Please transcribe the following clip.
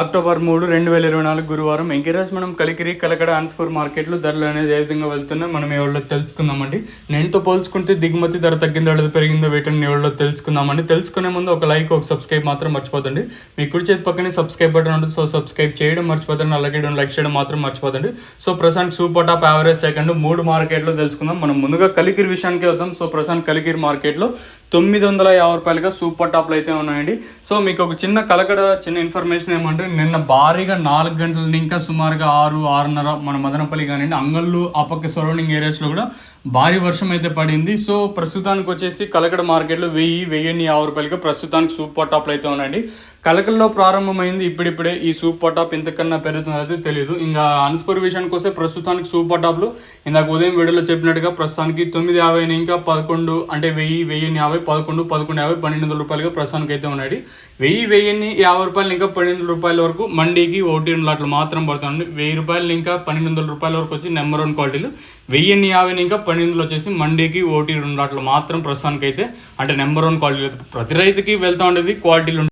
October 3, 2024 గురువారం encourage మనం కలికిరి కలకడ అనంతపూర్ మార్కెట్లో ధరలు అనేది ఏ విధంగా వెళ్తున్నాయి మనం ఎవరిలో తెలుసుకుందామండి. నేనుతో పోల్చుకుంటే దిగుమతి ధర తగ్గిందో లేదా పెరిగిందో వీటిని ఎవరిలో తెలుసుకుందామండి. తెలుసుకునే ముందు ఒక లైక్ ఒక సబ్స్క్రైబ్ మాత్రం మర్చిపోతండి. మీ కుడి చేతి పక్కనే సబ్స్క్రైబ్ బటన్ ఉంటుంది, సో సబ్స్క్రైబ్ చేయడం మర్చిపోతండి, అలాగే లైక్ చేయడం మాత్రం మర్చిపోతండి. So Prashanth super top average second 3 మార్కెట్లో తెలుసుకుందాం. మనం ముందుగా కలికిరి విషయానికి వద్దాం. సో ప్రశాంత్ కలికిరి మార్కెట్లో 950 రూపాయలుగా సూపర్ టాప్లు అయితే ఉన్నాయండి. సో మీకు ఒక చిన్న ఇన్ఫర్మేషన్ ఏమంటే నిన్న భారీగా 4 గంటల ఇంకా సుమారుగా 6-6:30 మన మదనపల్లి కానివ్వండి, అంగళ్ళు ఆ పక్క సరౌండింగ్ ఏరియాస్లో కూడా భారీ వర్షం అయితే పడింది. సో ప్రస్తుతానికి వచ్చేసి కలకడ మార్కెట్లో 1050 రూపాయలుగా ప్రస్తుతానికి సూపర్ టాప్లు అయితే ఉన్నాయండి. కలకల్లో ప్రారంభమైంది ఇప్పుడిప్పుడే ఈ సూపర్ టాప్ ఇంతకన్నా పెరుగుతుందో అయితే తెలియదు. ఇంకా అనంతపూర్ విషయానికి వస్తే ప్రస్తుతానికి సూపర్ టాప్లు ఇందాక ఉదయం వీడియోలో చెప్పినట్టుగా ప్రస్తుతానికి 950 ఇంకా 11 అంటే 1050 11 1150 1200 రూపాయలుగా ప్రస్తుతానికి అయితే ఉన్నాయి. 1050 రూపాయలు ఇంకా 1200 రూపాయల వరకు మండీకి ఓటీ లాట్లు మాత్రం పడుతుంది. 1000 రూపాయలు ఇంకా 1200 రూపాయల వరకు వచ్చి నెంబర్ 1 క్వాలిటీలు, 1050 ఇంకా 1200 వచ్చేసి మండీకి ఓటీ లాట్లు మాత్రం ప్రస్తుతానికి అయితే అంటే నెంబర్ 1 క్వాలిటీలు. ప్రతి రైతుకి వెళ్తూ ఉండేది క్వాలిటీలు